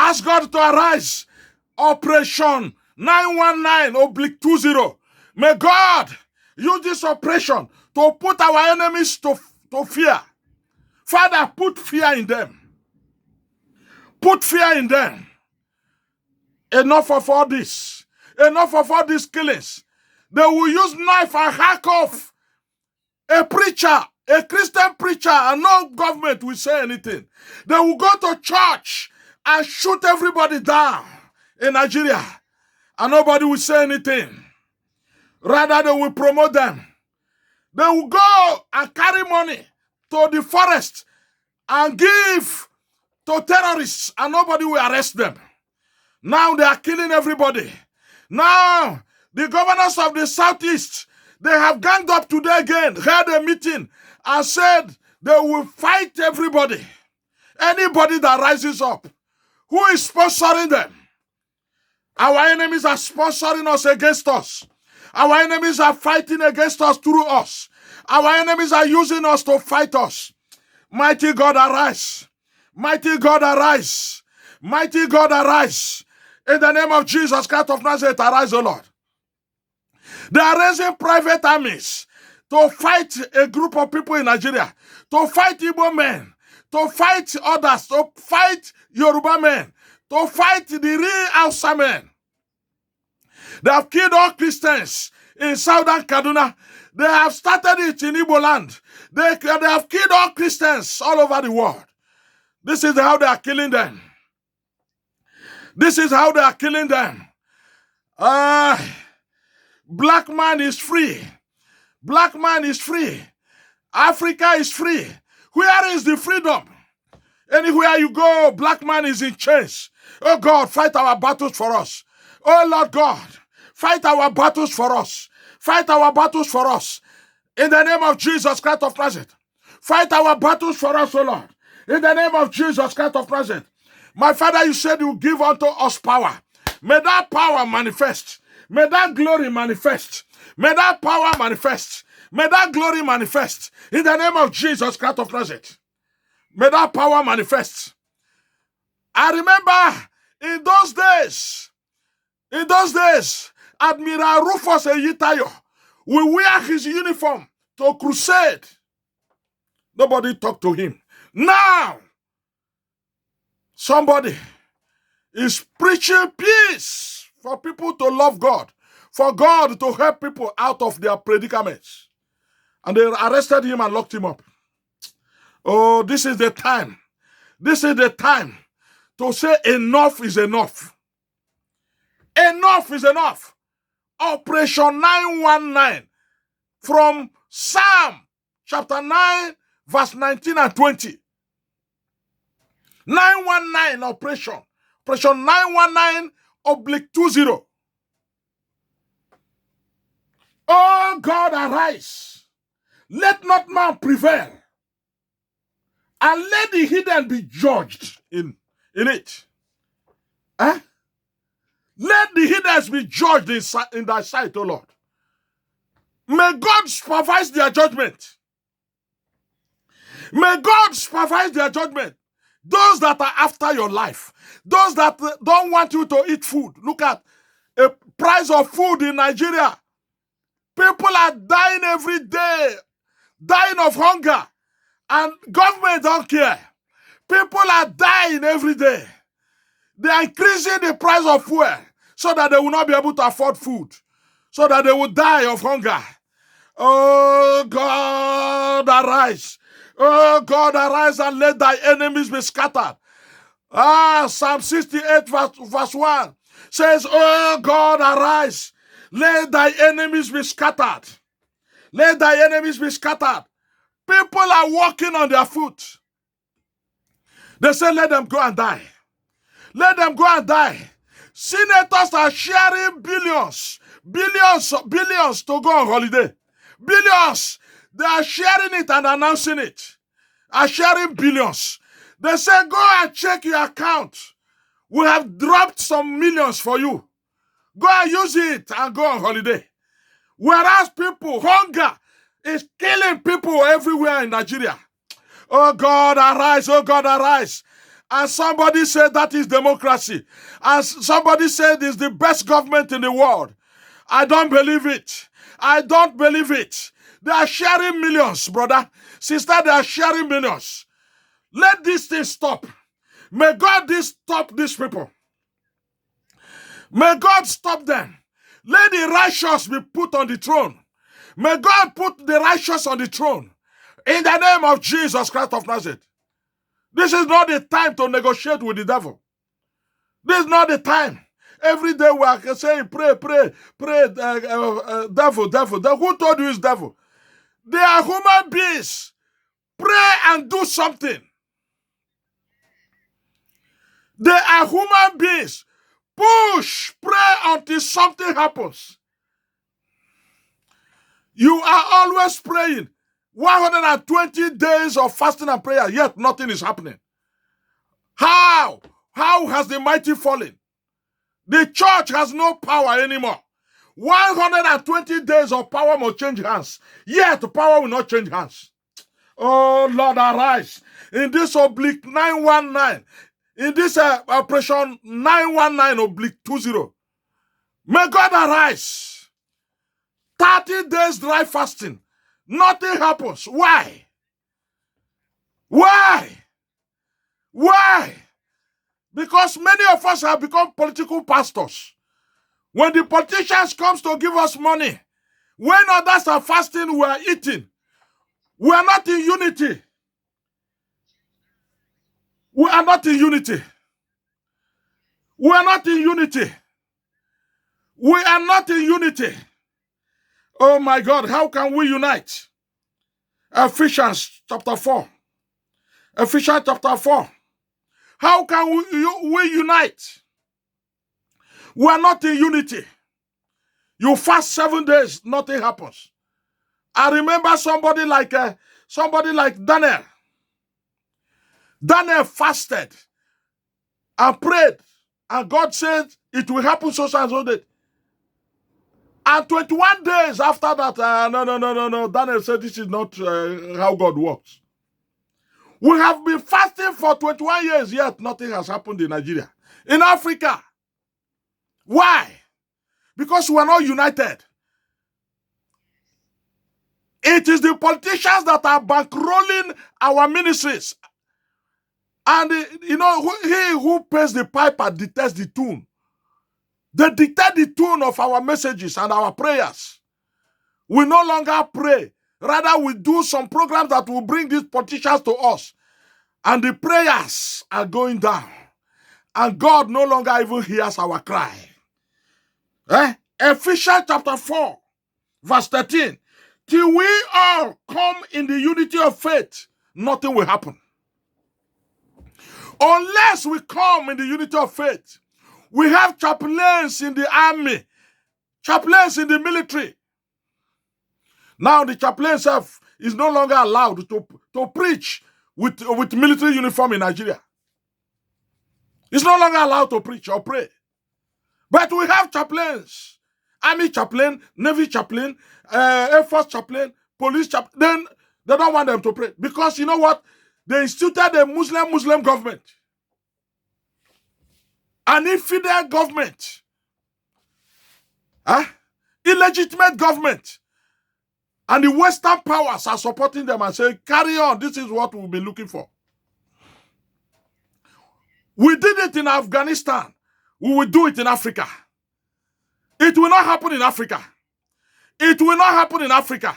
Ask God to arise. Operation 919/20. May God use this operation to put our enemies to fear. Father, put fear in them. Put fear in them. Enough of all this. Enough of all these killings. They will use knife and hack off a preacher, a Christian preacher, and no government will say anything. They will go to church and shoot everybody down in Nigeria, and nobody will say anything. Rather, they will promote them. They will go and carry money to the forest and give to terrorists, and nobody will arrest them. Now they are killing everybody. Now, the governors of the Southeast, they have ganged up today again, held a meeting, and said they will fight everybody. Anybody that rises up. Who is sponsoring them? Our enemies are sponsoring us against us. Our enemies are fighting against us through us. Our enemies are using us to fight us. Mighty God, arise. Mighty God, arise. Mighty God, arise. In the name of Jesus Christ of Nazareth, arise, O Lord. They are raising private armies to fight a group of people in Nigeria, to fight Igbo men, to fight others, to fight Yoruba men, to fight the real Hausa men. They have killed all Christians in southern Kaduna. They have started it in Igbo land. They have killed all Christians all over the world. This is how they are killing them. This is how they are killing them. Black man is free. Black man is free. Africa is free. Where is the freedom? Anywhere you go, black man is in chains. Oh God, fight our battles for us. Oh Lord God, fight our battles for us. Fight our battles for us. In the name of Jesus Christ of Nazareth. Fight our battles for us, oh Lord. In the name of Jesus Christ of Nazareth. My Father, you said you give unto us power. May that power manifest. May that glory manifest. May that power manifest. May that glory manifest. In the name of Jesus Christ of Nazareth. May that power manifest. I remember in those days, Admiral Rufus Eyitayo will wear his uniform to crusade. Nobody talked to him. Now, somebody is preaching peace for people to love God, for God to help people out of their predicaments. And they arrested him and locked him up. Oh, this is the time. This is the time to say enough is enough. Enough is enough. Operation 919 from Psalm chapter 9, verse 19 and 20. 919 operation. Operation 919/20. Oh God, arise. Let not man prevail. And let the hidden be judged in it. Eh? Let the hidden be judged in thy sight, O Lord. May God supervise their judgment. May God supervise their judgment. Those that are after your life, those that don't want you to eat food. Look at the price of food in Nigeria. People are dying every day, dying of hunger, and government don't care. People are dying every day. They are increasing the price of fuel so that they will not be able to afford food, so that they will die of hunger. Oh God, arise. Oh God, arise and let thy enemies be scattered. Psalm 68 verse 1 says, oh God, arise. Let thy enemies be scattered. Let thy enemies be scattered. People are walking on their foot. They say, let them go and die. Let them go and die. Senators are sharing billions to go on holiday. Billions. They are sharing it and announcing it. Are sharing billions. They say, go and check your account. We have dropped some millions for you. Go and use it and go on holiday. Whereas people, hunger is killing people everywhere in Nigeria. Oh God, arise. Oh God, arise. And somebody said that is democracy. And somebody said it's the best government in the world. I don't believe it. I don't believe it. They are sharing millions, brother. Sister, they are sharing millions. Let this thing stop. May God stop these people. May God stop them. Let the righteous be put on the throne. May God put the righteous on the throne. In the name of Jesus Christ of Nazareth. This is not the time to negotiate with the devil. This is not the time. Every day we are saying, pray, devil. Who told you it's devil? They are human beings. Pray and do something. They are human beings. Push, pray until something happens. You are always praying. 120 days of fasting and prayer, yet nothing is happening. How? How has the mighty fallen? The church has no power anymore. 120 days of power must change hands, yet power will not change hands. Oh Lord, arise. In this oblique 919, in this operation 919/20, may God arise. 30 days dry fasting. Nothing happens. Why? Why? Why? Because many of us have become political pastors. When the politicians come to give us money, when others are fasting, we are eating. We are not in unity. We are not in unity. We are not in unity. We are not in unity. Oh my God, how can we unite? Ephesians chapter 4. Ephesians chapter 4. How can we unite? We are not in unity. You fast 7 days, nothing happens. I remember somebody like Daniel. Daniel fasted and prayed, and God said it will happen so and so that. And 21 days after that, no. Daniel said this is not how God works. We have been fasting for 21 years, yet nothing has happened in Nigeria. In Africa. Why? Because we are not united. It is the politicians that are bankrolling our ministries. And, he who pays the piper dictates the tune. They dictate the tune of our messages and our prayers. We no longer pray. Rather, we do some programs that will bring these politicians to us. And the prayers are going down. And God no longer even hears our cry. Ephesians chapter 4, verse 13. Till we all come in the unity of faith, nothing will happen. Unless we come in the unity of faith, we have chaplains in the army, chaplains in the military. Now the chaplain self is no longer allowed to preach with military uniform in Nigeria. He's no longer allowed to preach or pray. But we have chaplains, army chaplain, navy chaplain, air force chaplain, police chaplain. Then they don't want them to pray. Because you know what? They instituted a Muslim government. An infidel government. Illegitimate government. And the Western powers are supporting them and saying, carry on, this is what we'll be looking for. We did it in Afghanistan. We will do it in Africa. It will not happen in Africa. It will not happen in Africa.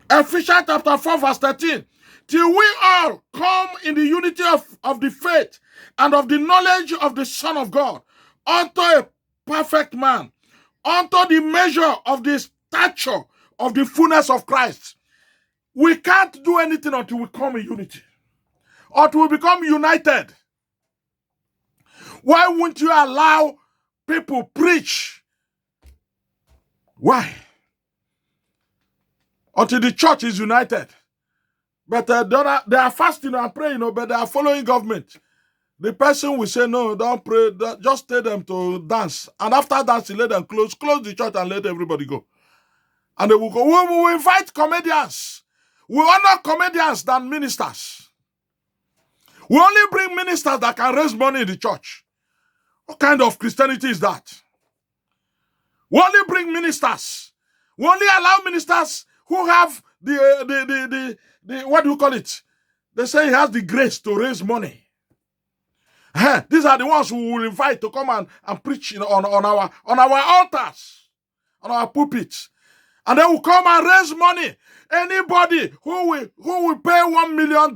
Ephesians chapter 4 verse 13. Till we all come in the unity of the faith and of the knowledge of the Son of God, unto a perfect man, unto the measure of the stature of the fullness of Christ. We can't do anything until we come in unity. Until we become united. Why won't you allow people preach? Why? Until the church is united. But they are fasting and praying, but they are following government. The person will say, no, don't pray. Just tell them to dance. And after dancing, let them close the church and let everybody go. And they will go. We will invite comedians. We honor comedians than ministers. We only bring ministers that can raise money in the church. What kind of Christianity is that? We only bring ministers. We only allow ministers who have the what do you call it? They say he has the grace to raise money. These are the ones who will invite to come and preach on our altars, on our pulpits. And they will come and raise money. Anybody who will pay $1 million,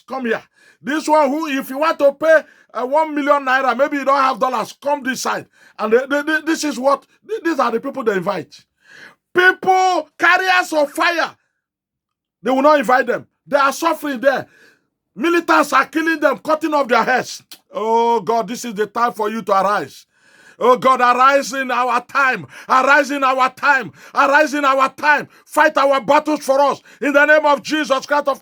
come here. This one who, if you want to pay 1 million naira, maybe you don't have dollars, come this side. And these are the people they invite. People, carriers of fire, they will not invite them. They are suffering there. Militants are killing them, cutting off their heads. Oh God, this is the time for you to arise. Oh God, arise in our time. Arise in our time. Arise in our time. Fight our battles for us. In the name of Jesus Christ of